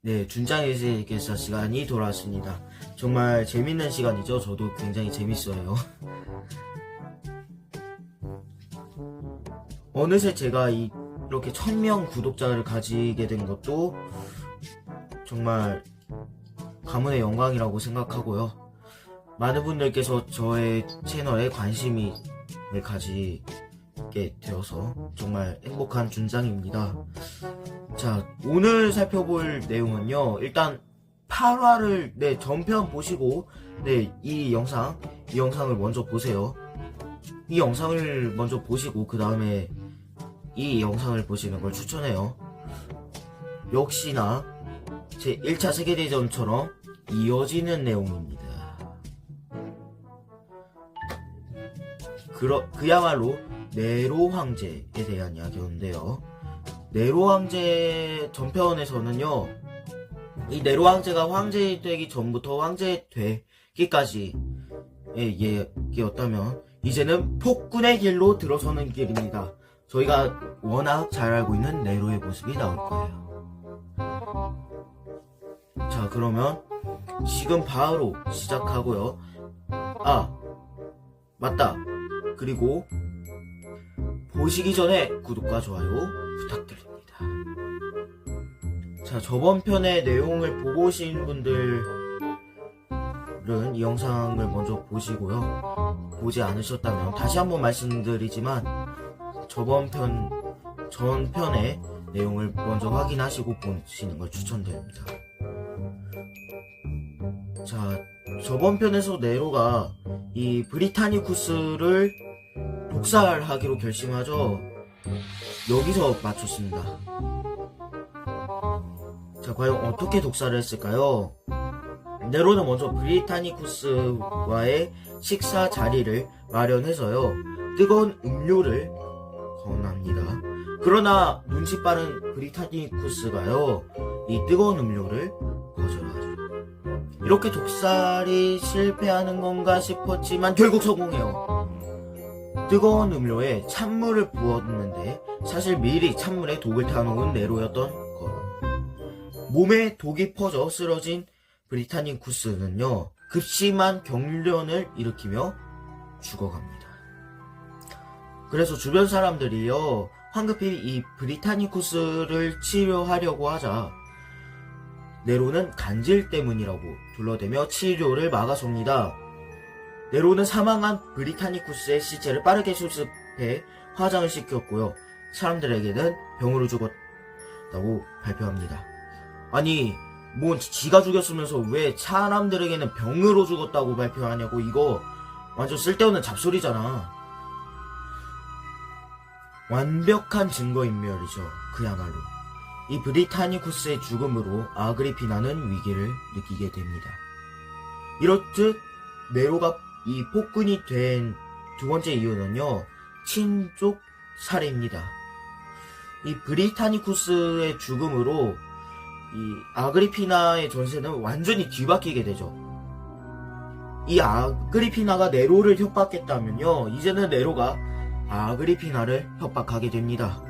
네, 준장에서 시간이 돌아왔습니다. 정말 재밌는 시간이죠. 저도 굉장히 재밌어요. 어느새 제가 이렇게 1000명 구독자를 가지게 된 것도 정말 가문의 영광이라고 생각하고요. 많은 분들께서 저의 채널에 관심을 가지게 되어서 정말 행복한 준장입니다. 자, 오늘 살펴볼 내용은요, 일단 8화를 전편 보시고 이 영상을 먼저 보세요. 이 영상을 먼저 보시고 그 다음에 이 영상을 보시는 걸 추천해요. 역시나 제 1차 세계대전처럼 이어지는 내용입니다. 그야말로 네로 황제에 대한 이야기였는데요. 네로 황제 전편에서는요, 이 네로 황제가 황제 되기 전부터 황제 되기까지의 얘기였다면 이제는 폭군의 길로 들어서는 길입니다. 저희가 워낙 잘 알고 있는 네로의 모습이 나올 거예요. 자, 그러면 지금 바로 시작하고요. 아, 맞다. 그리고 보시기 전에 구독과 좋아요 부탁드립니다. 자, 저번 편의 내용을 보고 오신 분들은 이 영상을 먼저 보시고요. 보지 않으셨다면 다시 한번 말씀드리지만 전편의 내용을 먼저 확인하시고 보시는 걸 추천드립니다. 자, 저번 편에서 네로가 이 브리타니쿠스를 독살하기로 결심하죠. 여기서 맞췄습니다. 자, 과연 어떻게 독살을 했을까요? 네로는 먼저 브리타니쿠스와의 식사 자리를 마련해서요, 뜨거운 음료를 권합니다. 그러나 눈치 빠른 브리타니쿠스가요, 이 뜨거운 음료를 거절하죠. 이렇게 독살이 실패하는 건가 싶었지만 결국 성공해요. 뜨거운 음료에 찬물을 부었는데 사실 미리 찬물에 독을 타놓은 네로였던 것. 몸에 독이 퍼져 쓰러진 브리타니쿠스는요, 급심한 경련을 일으키며 죽어갑니다. 그래서 주변 사람들이요, 황급히 이 브리타니쿠스를 치료하려고 하자 네로는 간질 때문이라고 둘러대며 치료를 막아섭니다. 네로는 사망한 브리타니쿠스의 시체를 빠르게 수습해 화장을 시켰고요. 사람들에게는 병으로 죽었다고 발표합니다. 아니, 뭔 지가 죽였으면서 왜 사람들에게는 병으로 죽었다고 발표하냐고. 이거 완전 쓸데없는 잡소리잖아. 완벽한 증거인멸이죠. 그야말로. 이 브리타니쿠스의 죽음으로 아그리피나는 위기를 느끼게 됩니다. 이렇듯 네로가 이 폭군이 된 두 번째 이유는요, 친족 살해입니다. 이 브리타니쿠스의 죽음으로 이 아그리피나의 전세는 완전히 뒤바뀌게 되죠. 이 아그리피나가 네로를 협박했다면요, 이제는 네로가 아그리피나를 협박하게 됩니다.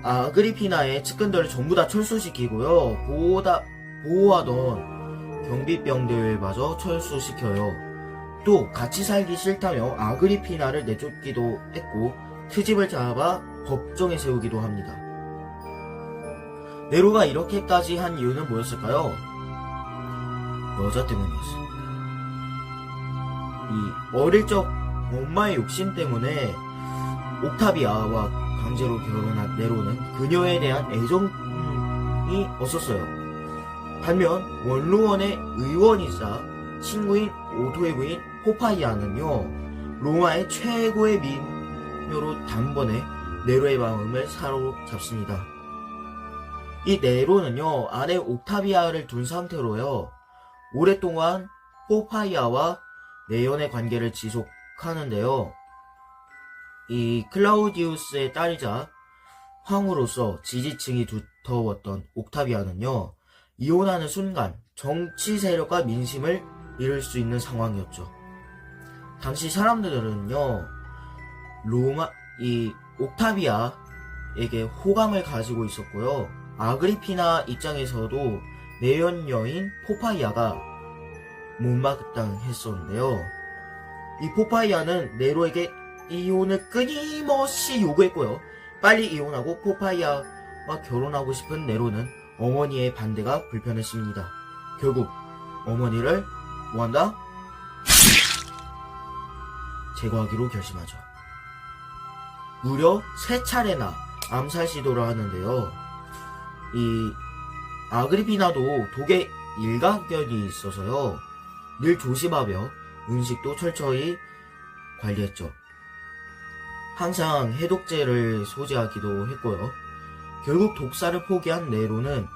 아그리피나의 측근들을 전부 다 철수시키고요, 보호하던 경비병들마저 철수시켜요. 또 같이 살기 싫다며 아그리피나를 내쫓기도 했고 트집을 잡아 법정에 세우기도 합니다. 네로가 이렇게까지 한 이유는 뭐였을까요? 여자 때문이었습니다. 이 어릴 적 엄마의 욕심 때문에 옥타비아와 강제로 결혼한 네로는 그녀에 대한 애정이 없었어요. 반면 원로원의 의원이자 친구인 오토의 부인 포파이아는요, 로마의 최고의 미녀로 단번에 네로의 마음을 사로잡습니다. 이 네로는요, 아내 옥타비아를 둔 상태로요, 오랫동안 포파이아와 내연의 관계를 지속하는데요, 이 클라우디우스의 딸이자 황후로서 지지층이 두터웠던 옥타비아는요, 이혼하는 순간 정치 세력과 민심을 잃을 수 있는 상황이었죠. 당시 사람들은요, 이 옥타비아에게 호감을 가지고 있었고요, 아그리피나 입장에서도 내연 여인 포파이아가 못마땅했었는데요. 이 포파이아는 네로에게 이혼을 끊임없이 요구했고요. 빨리 이혼하고 포파이아와 결혼하고 싶은 네로는 어머니의 반대가 불편했습니다. 결국 어머니를 뭐한다? 제거하기로 결심하죠. 무려 3차례나 암살 시도를 하는데요. 이 아그리피나도 독에 일가견이 있어서요. 늘 조심하며 음식도 철저히 관리했죠. 항상 해독제를 소지하기도 했고요. 결국 독사를 포기한 네로는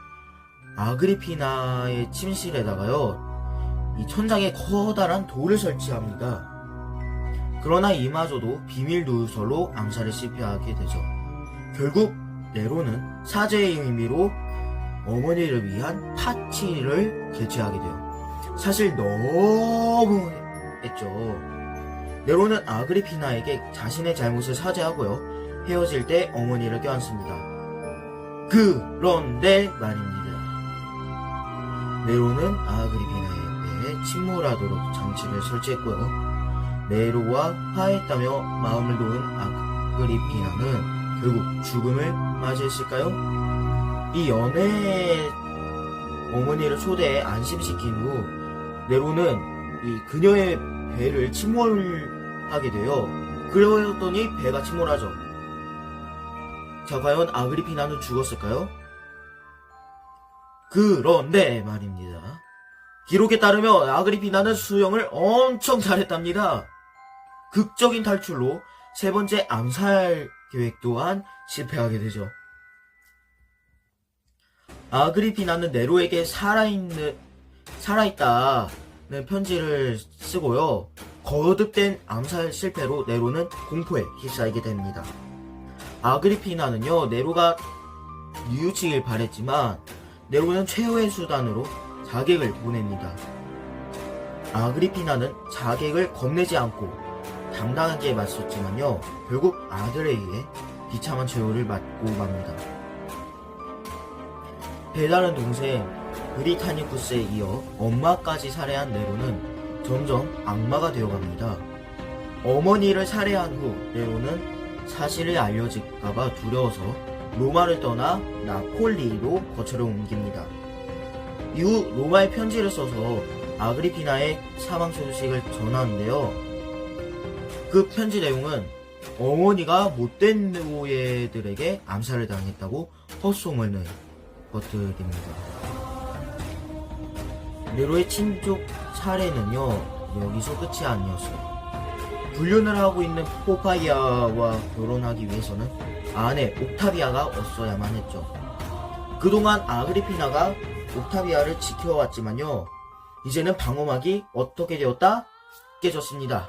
아그리피나의 침실에다가요, 이 천장에 커다란 돌을 설치합니다. 그러나 이마저도 비밀 누설로 암살에 실패하게 되죠. 결국 네로는 사죄의 의미로 어머니를 위한 파티를 개최하게 돼요. 사실 너무 했죠. 네로는 아그리피나에게 자신의 잘못을 사죄하고요. 헤어질 때 어머니를 껴안습니다. 그런데 말입니다. 네로는 아그리피나에게 침몰하도록 장치를 설치했고요. 네로와 화해했다며 마음을 놓은 아그리피나는 결국 죽음을 맞이했을까요? 이 연애에 어머니를 초대해 안심시킨 후 네로는 이 그녀의 배를 침몰하게 돼요. 그러더니 배가 침몰하죠. 자, 과연 아그리피나는 죽었을까요? 그런데 말입니다. 기록에 따르면 아그리피나는 수영을 엄청 잘했답니다. 극적인 탈출로 3번째 암살 계획 또한 실패하게 되죠. 아그리피나는 네로에게 살아있다는 편지를 쓰고요. 거듭된 암살 실패로 네로는 공포에 휩싸이게 됩니다. 아그리피나는요, 네로가 뉘우치길 바랬지만 네로는 최후의 수단으로 자객을 보냅니다. 아그리피나는 자객을 겁내지 않고 당당하게 맞섰지만요, 결국 아들에 의해 비참한 최후를 맞고 맙니다. 배다른 동생 브리타니쿠스에 이어 엄마까지 살해한 네로는 점점 악마가 되어갑니다. 어머니를 살해한 후 네로는 사실을 알려질까봐 두려워서 로마를 떠나 나폴리로 거처를 옮깁니다. 이후 로마에 편지를 써서 아그리피나의 사망 소식을 전하는데요. 그 편지 내용은 어머니가 못된 노예들에게 암살을 당했다고 헛소문을 퍼뜨립니다. 네로의 친족 살해는요, 여기서 끝이 아니었어요. 불륜을 하고 있는 포파이아와 결혼하기 위해서는 아내 옥타비아가 없어야만 했죠. 그동안 아그리피나가 옥타비아를 지켜왔지만요, 이제는 방어막이 어떻게 되었다? 깨졌습니다.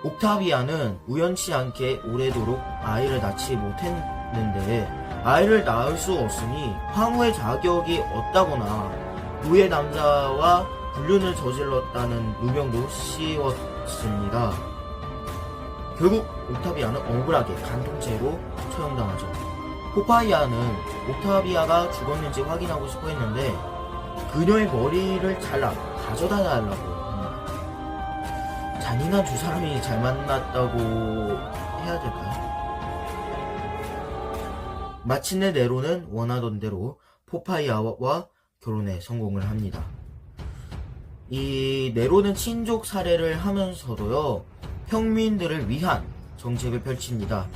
옥타비아는 우연치 않게 오래도록 아이를 낳지 못했는데 아이를 낳을 수 없으니 황후의 자격이 없다거나 노예 남자와 불륜을 저질렀다는 누명도 씌웠습니다. 결국 옥타비아는 억울하게 간통죄로 처형당하죠. 포파이아는 옥타비아가 죽었는지 확인하고 싶어 했는데 그녀의 머리를 잘라 가져다 달라고 합니다. 잔인한 두 사람이 잘 만났다고 해야 될까요? 마침내 네로는 원하던 대로 포파이아와 결혼에 성공을 합니다. 이 네로는 친족 살해를 하면서도요, 평민들을 위한 정책을 펼칩니다.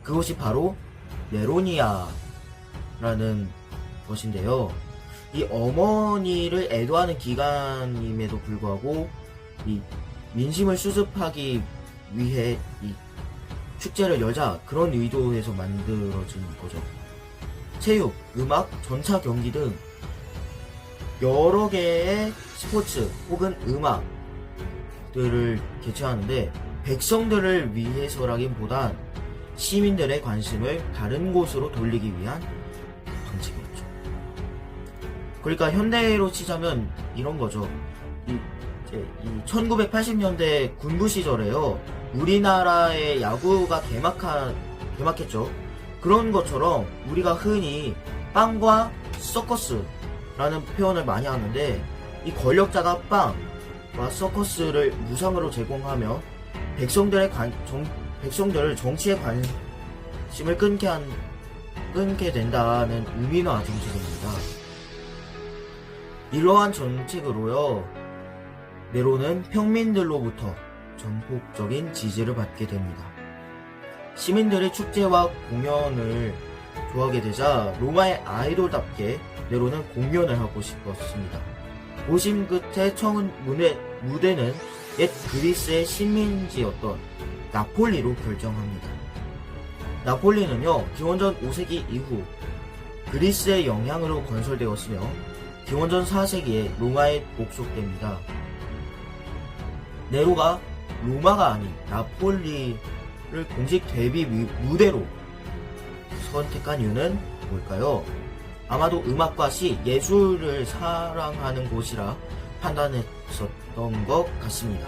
그것이 바로 네로니아라는 것인데요. 이 어머니를 애도하는 기간임에도 불구하고 이 민심을 수습하기 위해 이 축제를 열자, 그런 의도에서 만들어진 거죠. 체육, 음악, 전차 경기 등 여러 개의 스포츠 혹은 음악들을 개최하는데 백성들을 위해서라기보단 시민들의 관심을 다른 곳으로 돌리기 위한 방식이었죠. 그러니까 현대로 치자면 이런 거죠. 이 1980년대 군부 시절에요, 우리나라의 야구가 개막했죠. 그런 것처럼 우리가 흔히 빵과 서커스라는 표현을 많이 하는데, 이 권력자가 빵과 서커스를 무상으로 제공하며 백성들을 정치에 관심을 끊게 된다는 의미나 정책입니다. 이러한 정책으로요, 네로는 평민들로부터 전폭적인 지지를 받게 됩니다. 시민들이 축제와 공연을 좋아하게 되자 로마의 아이돌답게 네로는 공연을 하고 싶었습니다. 고심 끝에 청은 무대는 옛 그리스의 식민지였던 나폴리로 결정합니다. 나폴리는요, 기원전 5세기 이후 그리스의 영향으로 건설되었으며 기원전 4세기에 로마에 복속됩니다. 네로가 로마가 아닌 나폴리를 공식 데뷔 무대로 선택한 이유는 뭘까요? 아마도 음악과 시, 예술을 사랑하는 곳이라 판단했었던 것 같습니다.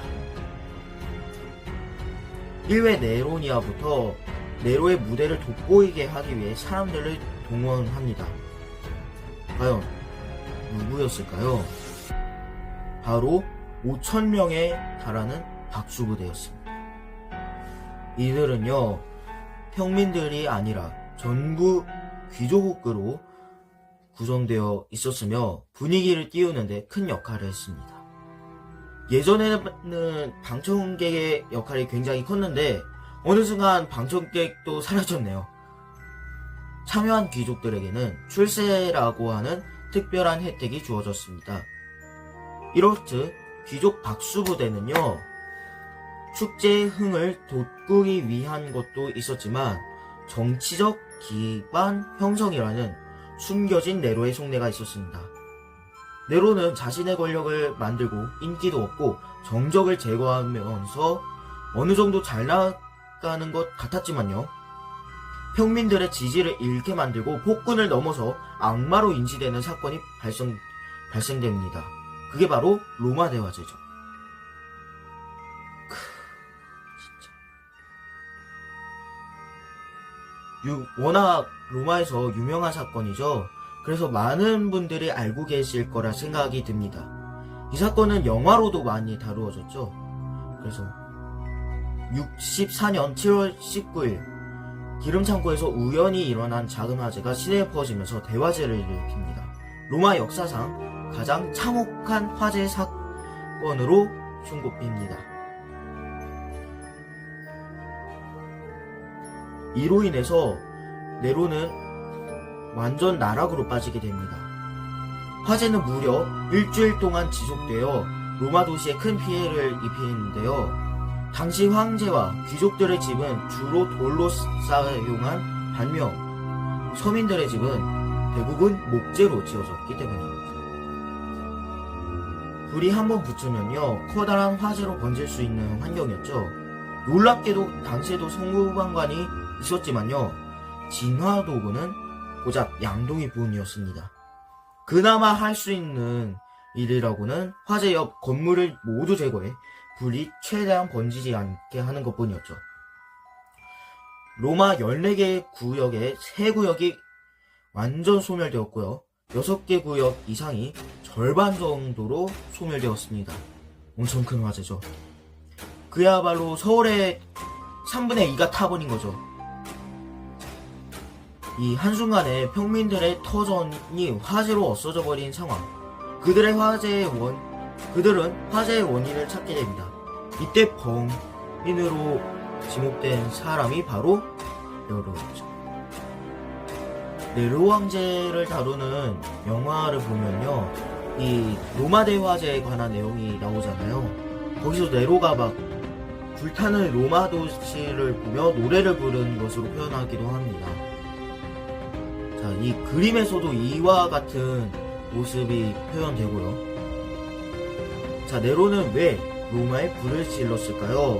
1회 네로니아부터 네로의 무대를 돋보이게 하기 위해 사람들을 동원합니다. 과연 누구였을까요? 바로 5,000명에 달하는 박수부대였습니다. 이들은요, 평민들이 아니라 전부 귀족으로 구성되어 있었으며 분위기를 띄우는데 큰 역할을 했습니다. 예전에는 방청객의 역할이 굉장히 컸는데 어느 순간 방청객도 사라졌네요. 참여한 귀족들에게는 출세라고 하는 특별한 혜택이 주어졌습니다. 이렇듯 귀족 박수부대는요, 축제의 흥을 돋구기 위한 것도 있었지만 정치적 기반 형성이라는 숨겨진 네로의 속내가 있었습니다. 네로는 자신의 권력을 만들고 인기도 얻고 정적을 제거하면서 어느 정도 잘 나가는 것 같았지만요, 평민들의 지지를 잃게 만들고 폭군을 넘어서 악마로 인지되는 사건이 발생됩니다. 그게 바로 로마 대화제죠. 워낙 로마에서 유명한 사건이죠. 그래서 많은 분들이 알고 계실 거라 생각이 듭니다. 이 사건은 영화로도 많이 다루어졌죠. 그래서 64년 7월 19일 기름창고에서 우연히 일어난 작은 화재가 시내에 퍼지면서 대화재를 일으킵니다. 로마 역사상 가장 참혹한 화재 사건으로 손꼽힙니다. 이로 인해서 네로는 완전 나락으로 빠지게 됩니다. 화재는 무려 일주일 동안 지속되어 로마 도시에 큰 피해를 입히는데요. 당시 황제와 귀족들의 집은 주로 돌로 사용한 반면 서민들의 집은 대부분 목재로 지어졌기 때문입니다. 불이 한번 붙으면요, 커다란 화재로 번질 수 있는 환경이었죠. 놀랍게도 당시에도 송구관관이 있었지만요, 진화 도구는 고작 양동이 부분이었습니다. 그나마 할 수 있는 일이라고는 화재 옆 건물을 모두 제거해 불이 최대한 번지지 않게 하는 것뿐이었죠. 로마 14개의 구역에 3구역이 완전 소멸되었고요. 6개 구역 이상이 절반 정도로 소멸되었습니다. 엄청 큰 화재죠. 그야말로 서울의 3분의 2가 타버린 거죠. 이 한순간에 평민들의 터전이 화재로 없어져 버린 상황. 그들은 화재의 원인을 찾게 됩니다. 이때 범인으로 지목된 사람이 바로 네로였죠. 네로 황제를 다루는 영화를 보면요, 이 로마 대화제에 관한 내용이 나오잖아요. 거기서 네로가 막 불타는 로마 도시를 보며 노래를 부르는 것으로 표현하기도 합니다. 자, 이 그림에서도 이와 같은 모습이 표현되고요. 자, 네로는 왜 로마에 불을 질렀을까요?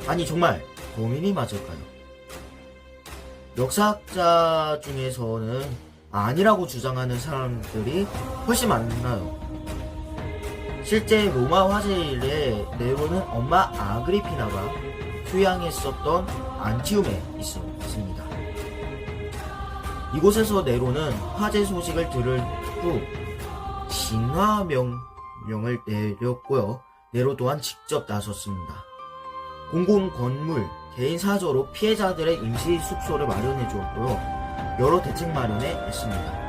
아니, 정말 범인이 맞을까요? 역사학자 중에서는 아니라고 주장하는 사람들이 훨씬 많나요? 실제 로마 화재일에 네로는 엄마 아그리피나가 휴양했었던 안티움에 있었습니다. 이곳에서 네로는 화재 소식을 들은 후 진화 명령을 내렸고요. 네로 또한 직접 나섰습니다. 공공 건물, 개인 사저로 피해자들의 임시 숙소를 마련해 주었고요. 여러 대책 마련에 했습니다.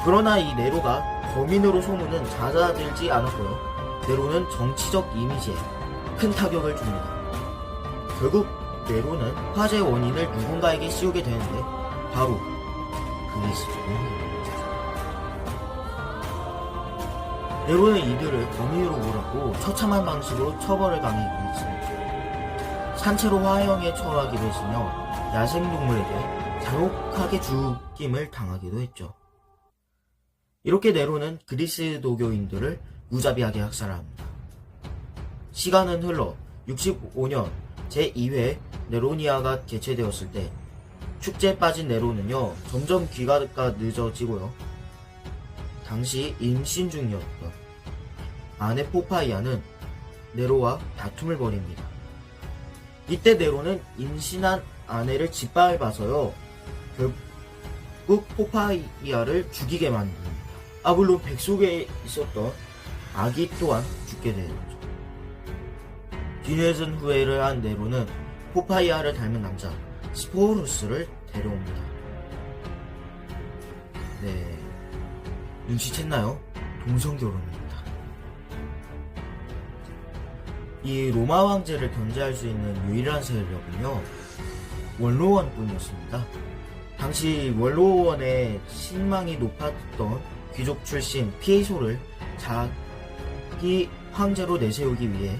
그러나 이 네로가 범인으로 소문은 잦아들지 않았고요. 네로는 정치적 이미지에 큰 타격을 줍니다. 결국 네로는 화재의 원인을 누군가에게 씌우게 되는데 바로 그리스도입니다. 네로는 이들을 범인으로 몰았고 처참한 방식으로 처벌을 강행했습니다. 산채로 화형에 처하기도 했으며 야생동물에게 잔혹하게 죽임을 당하기도 했죠. 이렇게 네로는 그리스도교인들을 무자비하게 학살합니다. 시간은 흘러 65년 제2회 네로니아가 개최되었을 때 축제에 빠진 네로는요 점점 귀가가 늦어지고요. 당시 임신 중이었던 아내 포파이아는 네로와 다툼을 벌입니다. 이때 네로는 임신한 아내를 짓밟아서요 결국 포파이아를 죽이게 만듭니다. 물론 뱃속에 있었던 아기 또한 죽게 되죠. 뒤늦은 후회를 한 네로는 포파이아를 닮은 남자 스포루스를 데려옵니다. 네, 눈치챘나요? 동성결혼입니다. 이 로마 황제를 견제할 수 있는 유일한 세력은요 원로원뿐이었습니다. 당시 원로원의 신망이 높았던 귀족 출신 피에소를 자기 황제로 내세우기 위해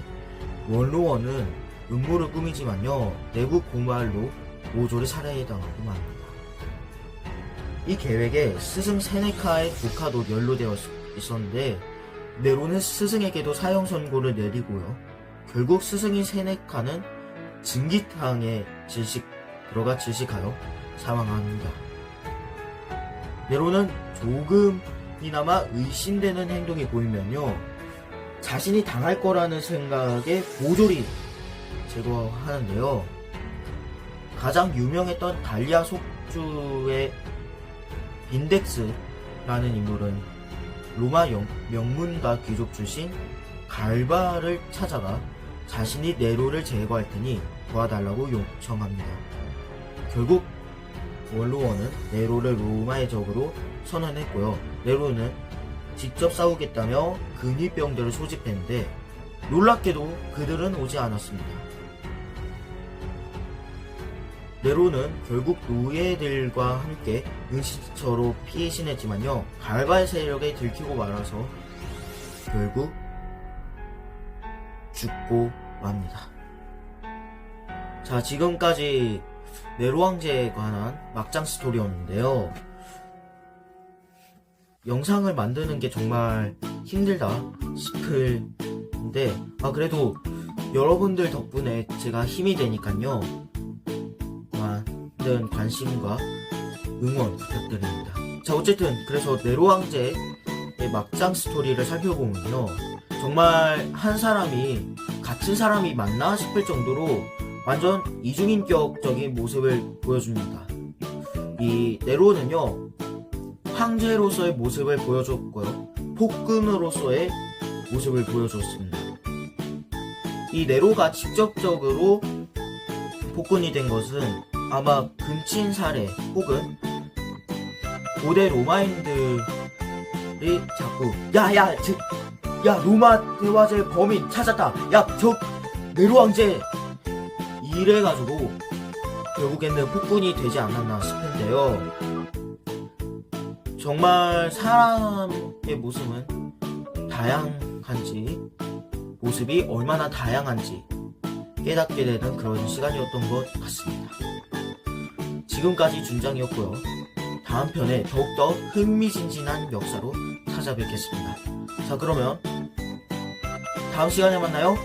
원로원은 음모를 꾸미지만요 내부 고말로 모조리 살해당하고 맙니다. 이 계획에 스승 세네카의 조카도 연루되어 있었는데 네로는 스승에게도 사형 선고를 내리고요. 결국 스승인 세네카는 증기탕에 들어가 질식하여 사망합니다. 네로는 조금이나마 의심되는 행동이 보이면요 자신이 당할 거라는 생각에 모조리 제거하는데요. 가장 유명했던 달리아 속주의 빈덱스라는 인물은 로마 명문가 귀족 출신 갈바를 찾아가 자신이 네로를 제거할 테니 도와달라고 요청합니다. 결국 원로원은 네로를 로마의 적으로 선언했고요. 네로는 직접 싸우겠다며 근위병들을 소집했는데 놀랍게도 그들은 오지 않았습니다. 네로는 결국 노예들과 함께 은신처로 피신했지만요 갈바의 세력에 들키고 말아서 결국 죽고 맙니다. 자, 지금까지 네로 황제에 관한 막장 스토리였는데요. 영상을 만드는 게 정말 힘들다 싶은데 그래도 여러분들 덕분에 제가 힘이 되니까요 많은 관심과 응원 부탁드립니다. 자, 어쨌든 그래서 네로 황제의 막장 스토리를 살펴보면요 정말 한 사람이 같은 사람이 맞나 싶을 정도로 완전 이중인격적인 모습을 보여줍니다. 이 네로는요 황제로서의 모습을 보여줬고요 폭군으로서의 모습을 보여줬습니다. 이 네로가 직접적으로 폭군이 된 것은 아마 근친 사례 혹은 고대 로마인들이 자꾸 야 로마 대화제의 범인 찾았다, 야 저 네로 황제 이래가지고 결국에는 폭군이 되지 않았나 싶은데요. 정말 사람의 모습은 다양한지 모습이 얼마나 다양한지 깨닫게 되는 그런 시간이었던 것 같습니다. 지금까지 준장이었고요. 다음 편에 더욱더 흥미진진한 역사로 찾아뵙겠습니다. 자, 그러면 다음 시간에 만나요.